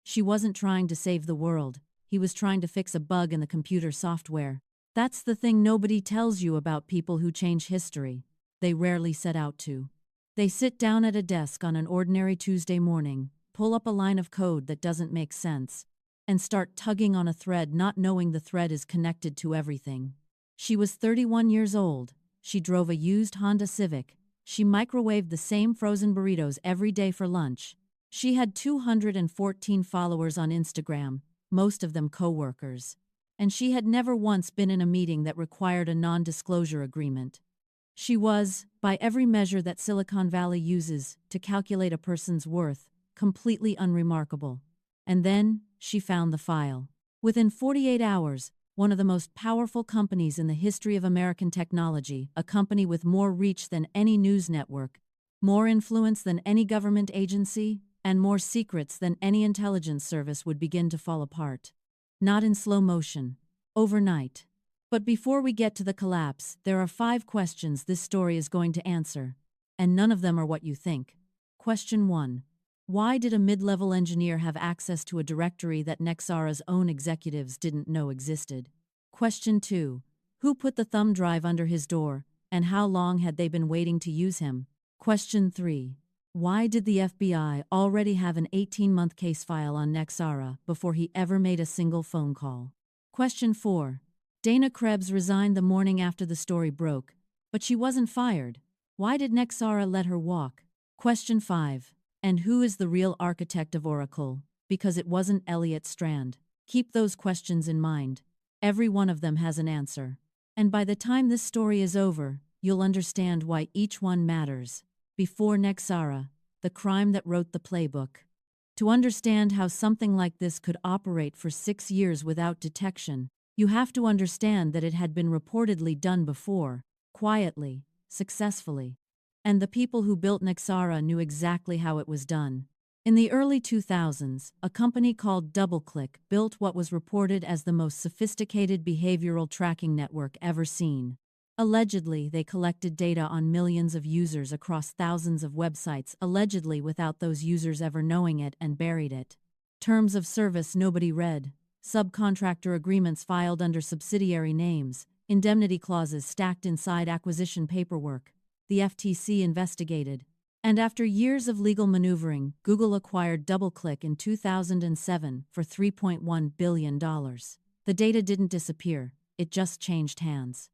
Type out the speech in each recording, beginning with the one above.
She wasn't trying to save the world, he was trying to fix a bug in the computer software. That's the thing nobody tells you about people who change history. They rarely set out to. They sit down at a desk on an ordinary Tuesday morning, pull up a line of code that doesn't make sense, and start tugging on a thread not knowing the thread is connected to everything. She was 31 years old. She drove a used Honda Civic. She microwaved the same frozen burritos every day for lunch. She had 214 followers on Instagram, most of them co-workers. And she had never once been in a meeting that required a non-disclosure agreement. She was, by every measure that Silicon Valley uses to calculate a person's worth, completely unremarkable. And then, she found the file. Within 48 hours, one of the most powerful companies in the history of American technology, a company with more reach than any news network, more influence than any government agency, and more secrets than any intelligence service would begin to fall apart. Not in slow motion. Overnight. But before we get to the collapse, there are 5 questions this story is going to answer. And none of them are what you think. Question 1. Why did a mid-level engineer have access to a directory that Nexara's own executives didn't know existed? Question 2. Who put the thumb drive under his door, and how long had they been waiting to use him? Question 3. Why did the FBI already have an 18-month case file on Nexara before he ever made a single phone call? Question 4. Dana Krebs resigned the morning after the story broke, but she wasn't fired. Why did Nexara let her walk? Question 5. And who is the real architect of Oracle? Because it wasn't Elliot Strand. Keep those questions in mind. Every one of them has an answer. And by the time this story is over, you'll understand why each one matters. Before Nexara, the crime that wrote the playbook. To understand how something like this could operate for 6 years without detection, you have to understand that it had been reportedly done before, quietly, successfully. And the people who built Nexara knew exactly how it was done. In the early 2000s, a company called DoubleClick built what was reported as the most sophisticated behavioral tracking network ever seen. Allegedly, they collected data on millions of users across thousands of websites, allegedly without those users ever knowing it, and buried it. Terms of service nobody read, subcontractor agreements filed under subsidiary names, indemnity clauses stacked inside acquisition paperwork. The FTC investigated. And after years of legal maneuvering, Google acquired DoubleClick in 2007 for $3.1 billion. The data didn't disappear, it just changed hands.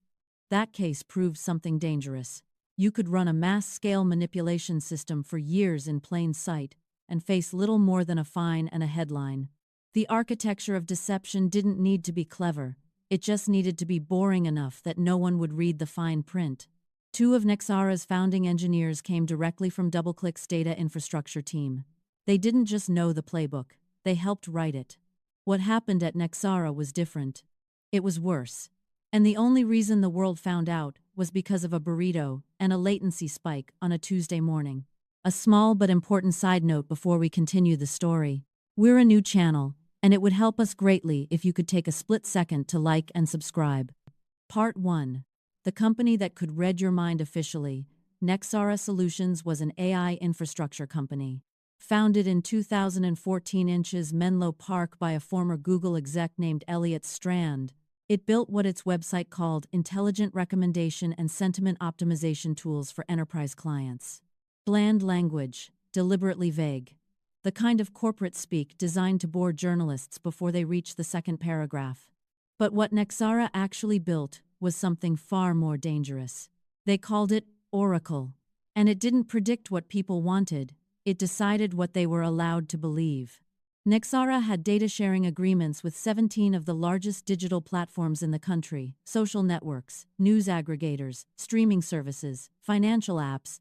That case proved something dangerous. You could run a mass-scale manipulation system for years in plain sight and face little more than a fine and a headline. The architecture of deception didn't need to be clever, it just needed to be boring enough that no one would read the fine print. 2 of Nexara's founding engineers came directly from DoubleClick's data infrastructure team. They didn't just know the playbook, they helped write it. What happened at Nexara was different. It was worse. And the only reason the world found out was because of a burrito and a latency spike on a Tuesday morning. A small but important side note before we continue the story. We're a new channel, and it would help us greatly if you could take a split second to like and subscribe. Part 1. The company that could read your mind officially, Nexara Solutions, was an AI infrastructure company. Founded in 2014 in Menlo Park by a former Google exec named Elliot Strand, it built what its website called intelligent recommendation and sentiment optimization tools for enterprise clients. Bland language, deliberately vague. The kind of corporate speak designed to bore journalists before they reach the second paragraph. But what Nexara actually built was something far more dangerous. They called it Oracle. And it didn't predict what people wanted, it decided what they were allowed to believe. Nexara had data-sharing agreements with 17 of the largest digital platforms in the country, social networks, news aggregators, streaming services, financial apps.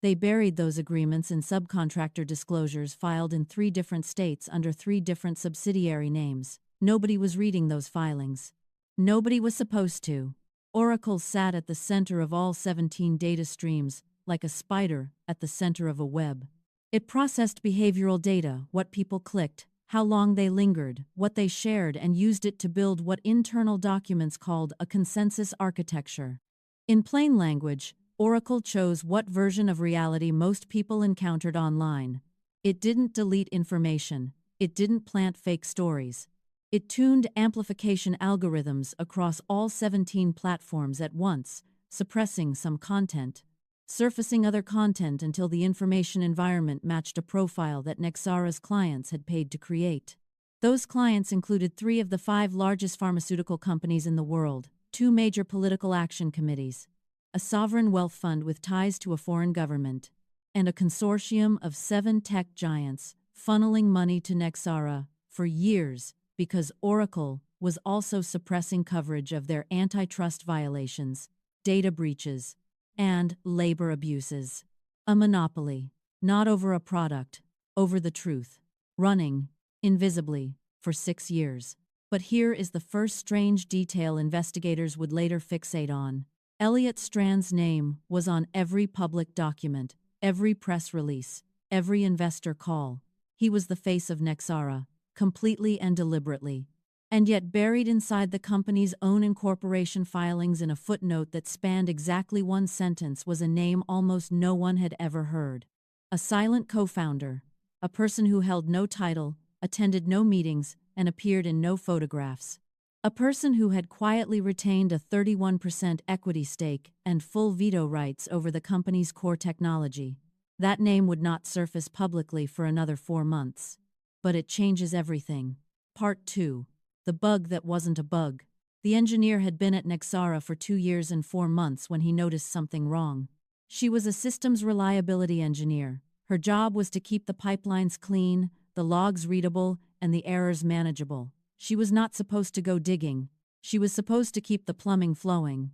They buried those agreements in subcontractor disclosures filed in 3 different states under 3 different subsidiary names. Nobody was reading those filings. Nobody was supposed to. Oracle sat at the center of all 17 data streams, like a spider at the center of a web. It processed behavioral data, what people clicked, how long they lingered, what they shared, and used it to build what internal documents called a consensus architecture. In plain language, Oracle chose what version of reality most people encountered online. It didn't delete information, It didn't plant fake stories. It tuned amplification algorithms across all 17 platforms at once, suppressing some content, surfacing other content until the information environment matched a profile that Nexara's clients had paid to create. Those clients included 3 of the 5 largest pharmaceutical companies in the world, 2 major political action committees, a sovereign wealth fund with ties to a foreign government, and a consortium of 7 tech giants, funneling money to Nexara for years because Oracle was also suppressing coverage of their antitrust violations, data breaches, and labor abuses. A monopoly, not over a product, over the truth. Running, invisibly, for 6 years. But here is the first strange detail investigators would later fixate on. Elliot Strand's name was on every public document, every press release, every investor call. He was the face of Nexara, completely and deliberately. And yet buried inside the company's own incorporation filings in a footnote that spanned exactly 1 sentence was a name almost no one had ever heard. A silent co-founder, a person who held no title, attended no meetings, and appeared in no photographs. A person who had quietly retained a 31% equity stake and full veto rights over the company's core technology. That name would not surface publicly for another 4 months. But it changes everything. Part 2. The bug that wasn't a bug. The engineer had been at Nexara for 2 years and 4 months when he noticed something wrong. She was a systems reliability engineer. Her job was to keep the pipelines clean, the logs readable, and the errors manageable. She was not supposed to go digging. She was supposed to keep the plumbing flowing.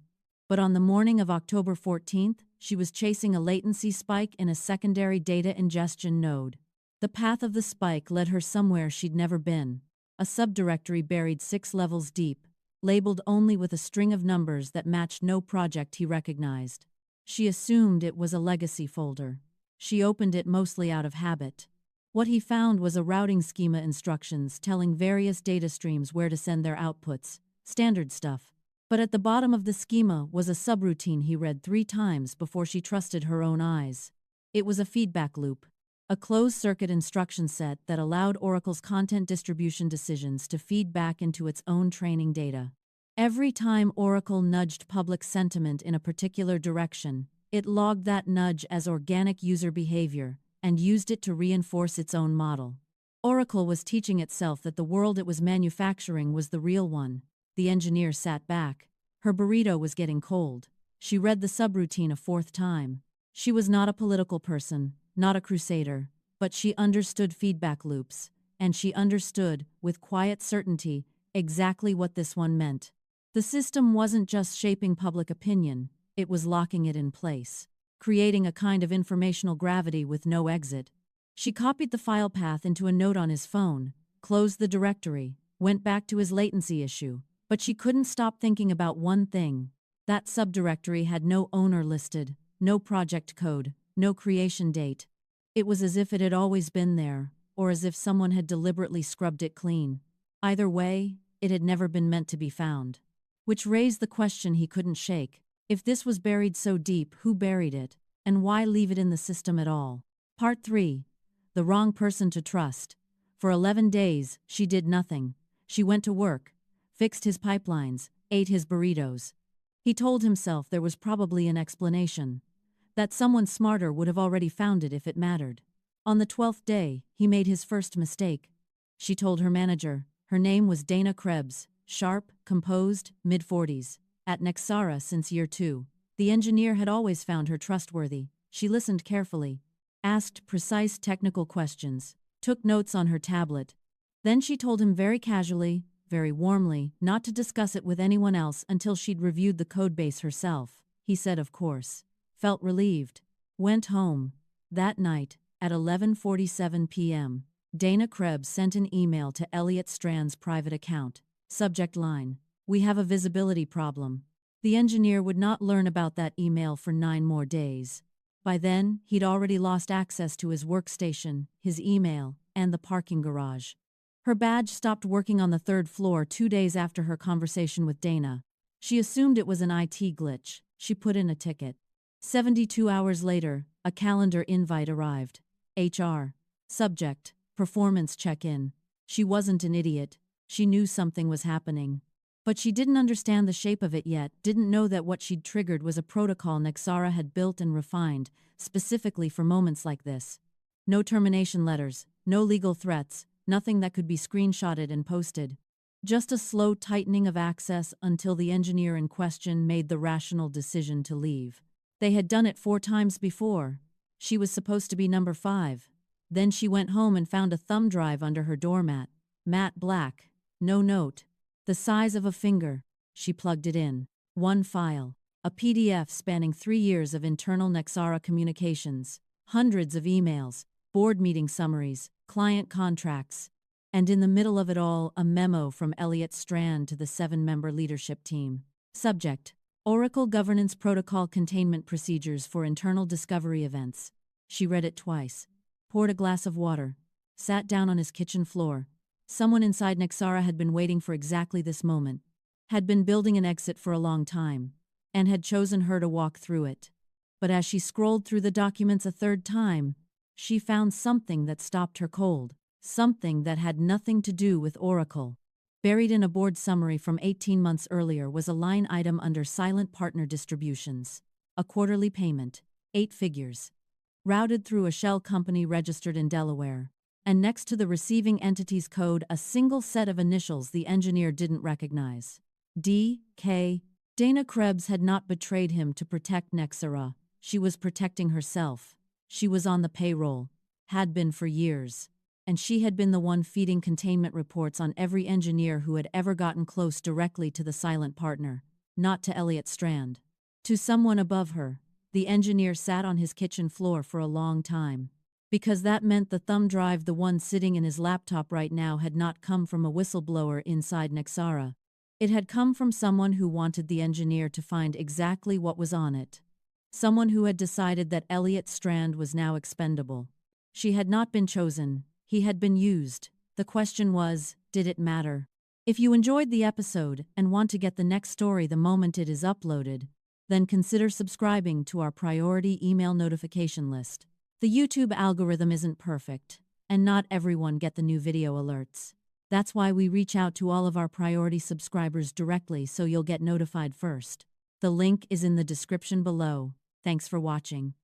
But on the morning of October 14th, she was chasing a latency spike in a secondary data ingestion node. The path of the spike led her somewhere she'd never been. A subdirectory buried 6 levels deep, labeled only with a string of numbers that matched no project he recognized. She assumed it was a legacy folder. She opened it mostly out of habit. What he found was a routing schema instructions telling various data streams where to send their outputs, standard stuff. But at the bottom of the schema was a subroutine he read 3 times before she trusted her own eyes. It was a feedback loop, a closed-circuit instruction set that allowed Oracle's content distribution decisions to feed back into its own training data. Every time Oracle nudged public sentiment in a particular direction, it logged that nudge as organic user behavior and used it to reinforce its own model. Oracle was teaching itself that the world it was manufacturing was the real one. The engineer sat back. Her burrito was getting cold. She read the subroutine a 4th time. She was not a political person, not a crusader, but she understood feedback loops, and she understood, with quiet certainty, exactly what this one meant. The system wasn't just shaping public opinion, it was locking it in place, creating a kind of informational gravity with no exit. She copied the file path into a note on his phone, closed the directory, went back to his latency issue, but she couldn't stop thinking about one thing. That subdirectory had no owner listed, no project code, no creation date. It was as if it had always been there, or as if someone had deliberately scrubbed it clean. Either way, it had never been meant to be found. Which raised the question he couldn't shake. If this was buried so deep, who buried it? And why leave it in the system at all? Part 3. The wrong person to trust. For 11 days, she did nothing. She went to work, fixed his pipelines, ate his burritos. He told himself there was probably an explanation. That someone smarter would have already found it if it mattered. On the 12th day, he made his first mistake. She told her manager. Her name was Dana Krebs, sharp, composed, mid-40s. At Nexara since year 2. The engineer had always found her trustworthy. She listened carefully, asked precise technical questions, took notes on her tablet. Then she told him very casually, very warmly, not to discuss it with anyone else until she'd reviewed the codebase herself. He said of course. Felt relieved. Went home. That night, at 11:47 p.m., Dana Krebs sent an email to Elliot Strand's private account. Subject line: "We have a visibility problem." The engineer would not learn about that email for 9 more days. By then, he'd already lost access to his workstation, his email, and the parking garage. Her badge stopped working on the 3rd floor 2 days after her conversation with Dana. She assumed it was an IT glitch. She put in a ticket. 72 hours later, a calendar invite arrived. HR. Subject: performance check-in. She wasn't an idiot. She knew something was happening. But she didn't understand the shape of it yet, didn't know that what she'd triggered was a protocol Nexara had built and refined, specifically for moments like this. No termination letters, no legal threats, nothing that could be screenshotted and posted. Just a slow tightening of access until the engineer in question made the rational decision to leave. They had done it 4 times before. She was supposed to be number 5. Then she went home and found a thumb drive under her doormat. Matte black. No note. The size of a finger. She plugged it in. One file. A PDF spanning 3 years of internal Nexara communications. Hundreds of emails. Board meeting summaries. Client contracts. And in the middle of it all, a memo from Elliot Strand to the 7-member leadership team. Subject: Oracle Governance Protocol Containment Procedures for Internal Discovery Events. She read it twice, poured a glass of water, sat down on his kitchen floor. Someone inside Nexara had been waiting for exactly this moment, had been building an exit for a long time, and had chosen her to walk through it. But as she scrolled through the documents a 3rd time, she found something that stopped her cold. Something that had nothing to do with Oracle. Buried in a board summary from 18 months earlier was a line item under Silent Partner Distributions. A quarterly payment, 8 figures. Routed through a shell company registered in Delaware. And next to the receiving entity's code, a single set of initials the engineer didn't recognize. D.K. Dana Krebs had not betrayed him to protect Nexara. She was protecting herself. She was on the payroll. Had been for years. And she had been the one feeding containment reports on every engineer who had ever gotten close directly to the silent partner, not to Elliot Strand. To someone above her, the engineer sat on his kitchen floor for a long time. Because that meant the thumb drive, the one sitting in his laptop right now, had not come from a whistleblower inside Nexara. It had come from someone who wanted the engineer to find exactly what was on it. Someone who had decided that Elliot Strand was now expendable. She had not been chosen. He had been used. The question was, did it matter? If you enjoyed the episode and want to get the next story the moment it is uploaded, then consider subscribing to our priority email notification list. The YouTube algorithm isn't perfect, and not everyone get the new video alerts. That's why we reach out to all of our priority subscribers directly so you'll get notified first. The link is in the description below. Thanks for watching.